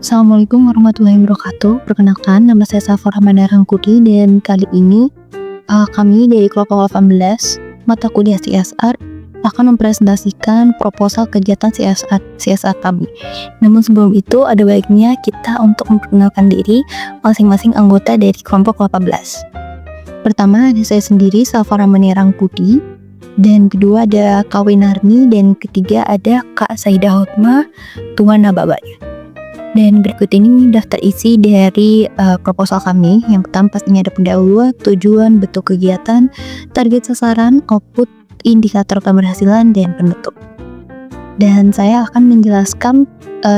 Assalamualaikum warahmatullahi wabarakatuh. Perkenalkan, nama saya Safar Hamada Rangkuti dan kali ini kami dari kelompok 18 mata kuliah CSR akan mempresentasikan proposal kegiatan CSR kami. Namun sebelum itu ada baiknya kita untuk memperkenalkan diri masing-masing anggota dari kelompok 18. Pertama ada saya sendiri, Safar Hamada Rangkuti, dan kedua ada Kak Winarni, dan ketiga ada Kak Saidah Hotma Tuan Nababaya. Dan berikut ini daftar isi dari proposal kami. Yang pertama pastinya ada pendahuluan, tujuan, bentuk kegiatan, target sasaran, output, indikator keberhasilan, dan penutup. Dan saya akan menjelaskan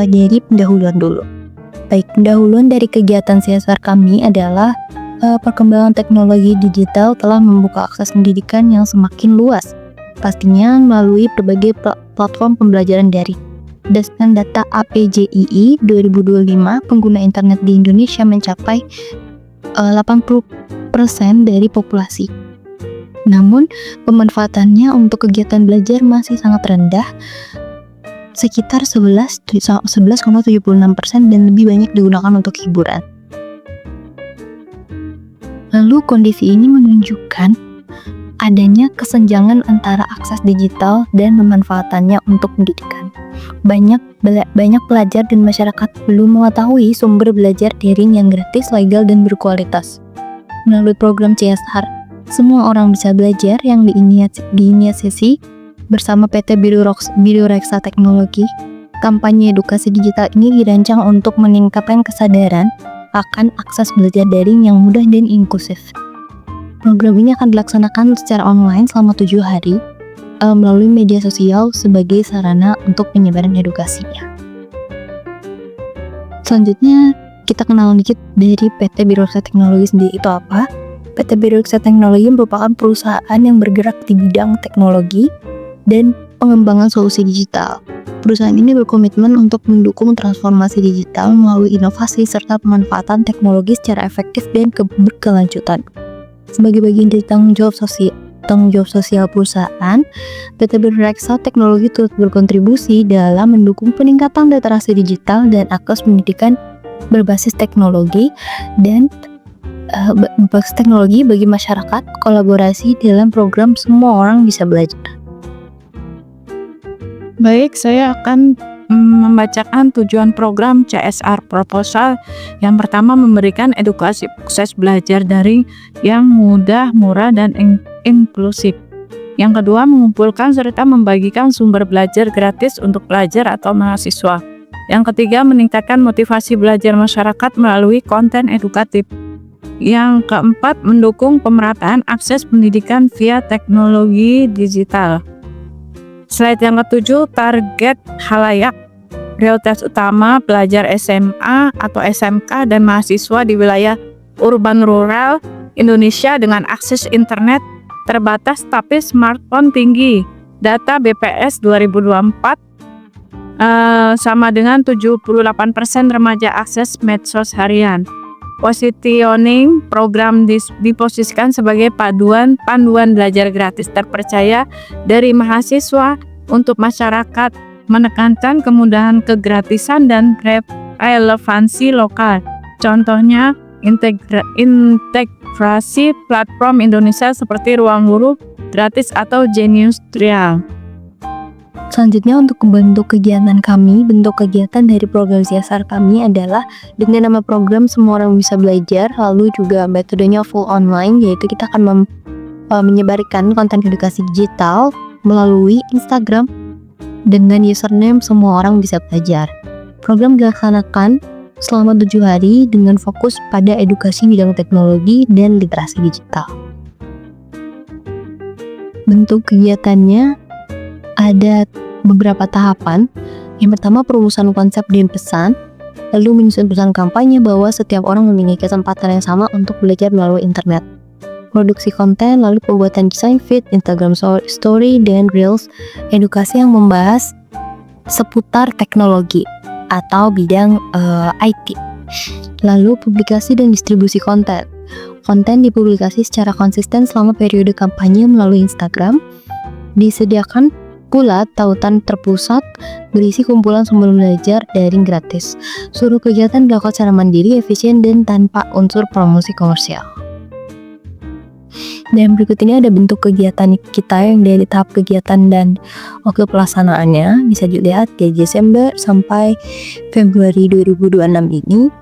dari pendahuluan dulu. Baik, pendahuluan dari kegiatan CSR kami adalah perkembangan teknologi digital telah membuka akses pendidikan yang semakin luas, pastinya melalui berbagai platform pembelajaran daring. Berdasarkan data APJII 2025, pengguna internet di Indonesia mencapai 80% dari populasi. Namun, pemanfaatannya untuk kegiatan belajar masih sangat rendah, sekitar 11,76%, dan lebih banyak digunakan untuk hiburan. Lalu, kondisi ini menunjukkan adanya kesenjangan antara akses digital dan pemanfaatannya untuk pendidikan. Banyak pelajar dan masyarakat belum mengetahui sumber belajar daring yang gratis, legal, dan berkualitas. Melalui program CSR, semua orang bisa belajar yang diinisiasi bersama PT Biro Reksa Teknologi. Kampanye edukasi digital ini dirancang untuk meningkatkan kesadaran akan akses belajar daring yang mudah dan inklusif. Program ini akan dilaksanakan secara online selama 7 hari melalui media sosial sebagai sarana untuk penyebaran edukasinya. Selanjutnya, kita kenalan dikit dari PT Biro Reksa Teknologi sendiri itu apa. PT Biro Reksa Teknologi merupakan perusahaan yang bergerak di bidang teknologi dan pengembangan solusi digital. Perusahaan ini berkomitmen untuk mendukung transformasi digital melalui inovasi serta pemanfaatan teknologi secara efektif dan berkelanjutan. Sebagai bagian dari tanggung jawab sosial perusahaan, PT Biro Reksa Teknologi turut berkontribusi dalam mendukung peningkatan literasi digital dan akses pendidikan berbasis teknologi bagi masyarakat, kolaborasi dalam program Semua Orang Bisa Belajar. Baik, saya akan membacakan tujuan program CSR proposal. Yang pertama, memberikan edukasi proses belajar daring yang mudah, murah, dan inklusif. Yang kedua, mengumpulkan serta membagikan sumber belajar gratis untuk pelajar atau mahasiswa. Yang ketiga, meningkatkan motivasi belajar masyarakat melalui konten edukatif. Yang keempat, mendukung pemerataan akses pendidikan via teknologi digital. Slide yang ketujuh, target khalayak. Prioritas utama pelajar SMA atau SMK dan mahasiswa di wilayah urban rural Indonesia dengan akses internet terbatas tapi smartphone tinggi. Data BPS 2024 sama dengan 78% remaja akses medsos harian. Positioning program diposisikan sebagai panduan belajar gratis terpercaya dari mahasiswa untuk masyarakat, menekankan kemudahan kegratisan dan relevansi lokal. Contohnya, integrasi platform Indonesia seperti Ruang Guru gratis atau Genius Trial. Selanjutnya, untuk bentuk kegiatan kami, bentuk kegiatan dari program CSR kami adalah dengan nama program Semua Orang Bisa Belajar, lalu juga metodenya full online, yaitu kita akan menyebarkan konten edukasi digital melalui Instagram dengan username Semua Orang Bisa Belajar. Program dilaksanakan selama 7 hari dengan fokus pada edukasi bidang teknologi dan literasi digital. Bentuk kegiatannya ada beberapa tahapan. Yang pertama, perumusan konsep dan pesan, lalu menyusun pesan kampanye bahwa setiap orang memiliki kesempatan yang sama untuk belajar melalui internet. Produksi konten, lalu pembuatan desain feed, Instagram story, dan reels, edukasi yang membahas seputar teknologi atau bidang IT. Lalu publikasi dan distribusi konten. Konten dipublikasi secara konsisten selama periode kampanye melalui Instagram. Disediakan pula tautan terpusat berisi kumpulan sumber belajar daring gratis. Seluruh kegiatan dilakukan secara mandiri, efisien, dan tanpa unsur promosi komersial. Dan berikut ini ada bentuk kegiatan kita yang dari tahap kegiatan dan waktu pelaksanaannya. Bisa dilihat dari Desember sampai Februari 2026 ini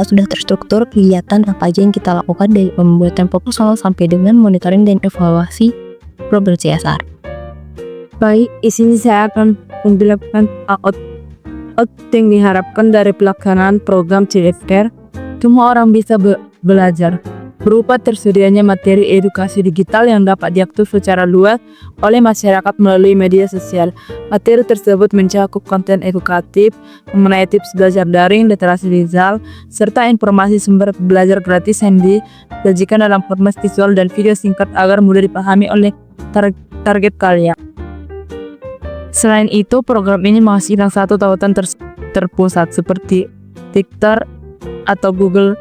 sudah terstruktur kegiatan apa aja yang kita lakukan dari pembuatan proposal sampai dengan monitoring dan evaluasi program CSR. Baik, di sini saya akan menjelaskan output yang diharapkan dari pelaksanaan program CSR. Semua orang bisa belajar, berupa tersedianya materi edukasi digital yang dapat diakses secara luas oleh masyarakat melalui media sosial. Materi tersebut mencakup konten edukatif mengenai tips belajar daring, literasi digital, serta informasi sumber belajar gratis yang disajikan dalam format visual dan video singkat agar mudah dipahami oleh target kalian. Selain itu, program ini menghasilkan satu tautan terpusat seperti TikTok atau Google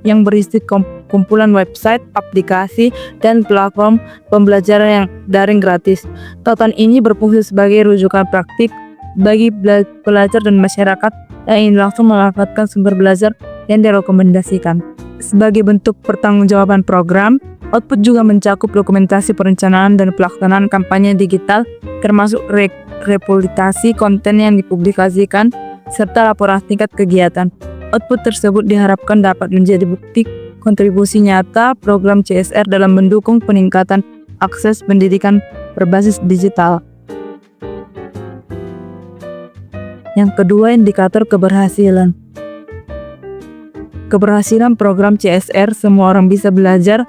yang berisi kumpulan website, aplikasi, dan platform pembelajaran yang daring gratis. Tautan ini berfungsi sebagai rujukan praktik bagi pelajar dan masyarakat yang ingin langsung memanfaatkan sumber belajar yang direkomendasikan. Sebagai bentuk pertanggungjawaban program, output juga mencakup dokumentasi perencanaan dan pelaksanaan kampanye digital, termasuk reputasi konten yang dipublikasikan, serta laporan singkat kegiatan. Output tersebut diharapkan dapat menjadi bukti kontribusi nyata program CSR dalam mendukung peningkatan akses pendidikan berbasis digital. Yang kedua, indikator keberhasilan. Keberhasilan program CSR semua orang bisa belajar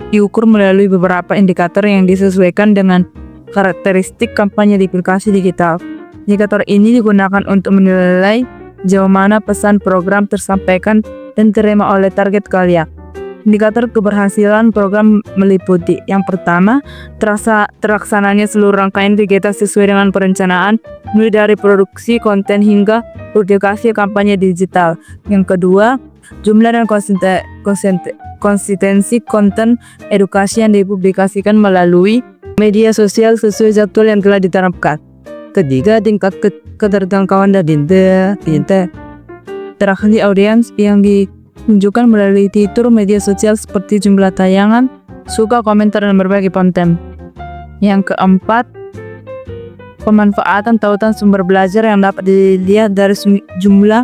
diukur melalui beberapa indikator yang disesuaikan dengan karakteristik kampanye di aplikasi digital. Indikator ini digunakan untuk menilai sejauh mana pesan program tersampaikan dan diterima oleh target kalian. Indikator keberhasilan program meliputi: yang pertama, terlaksananya seluruh rangkaian kegiatan sesuai dengan perencanaan, mulai dari produksi konten hingga publikasi kampanye digital. Yang kedua, jumlah dan konsistensi konten edukasi yang dipublikasikan melalui media sosial sesuai jadwal yang telah diterapkan. Ketiga, tingkat keterjangkauan dan integritas. Terakhir, audiens yang ditunjukkan melalui fitur media sosial seperti jumlah tayangan, suka, komentar, dan berbagi konten. Yang keempat, pemanfaatan tautan sumber belajar yang dapat dilihat dari jumlah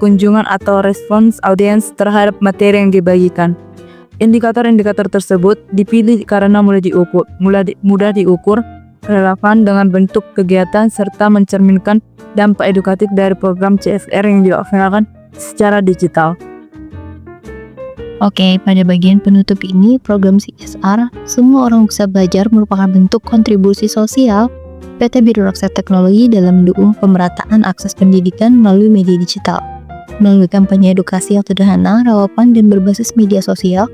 kunjungan atau respons audiens terhadap materi yang dibagikan. Indikator-indikator tersebut dipilih karena mudah diukur, relevan dengan bentuk kegiatan, serta mencerminkan dampak edukatif dari program CSR yang dilaksanakan secara digital. Oke, pada bagian penutup ini, program CSR Semua Orang Bisa Belajar merupakan bentuk kontribusi sosial PT Biro Raksa Teknologi dalam mendukung pemerataan akses pendidikan melalui media digital. Melalui kampanye edukasi yang sederhana, relevan, dan berbasis media sosial,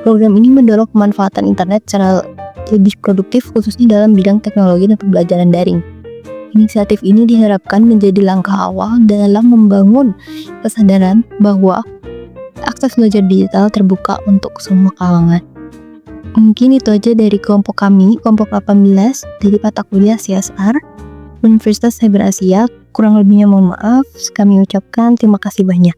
program ini mendorong pemanfaatan internet secara lebih produktif khususnya dalam bidang teknologi dan pembelajaran daring. Inisiatif ini diharapkan menjadi langkah awal dalam membangun kesadaran bahwa akses belajar digital terbuka untuk semua kalangan. Mungkin itu aja dari kelompok kami, kelompok 18 dari mata kuliah CSR Universitas Cyber Asia. Kurang lebihnya mohon maaf. Kami ucapkan terima kasih banyak.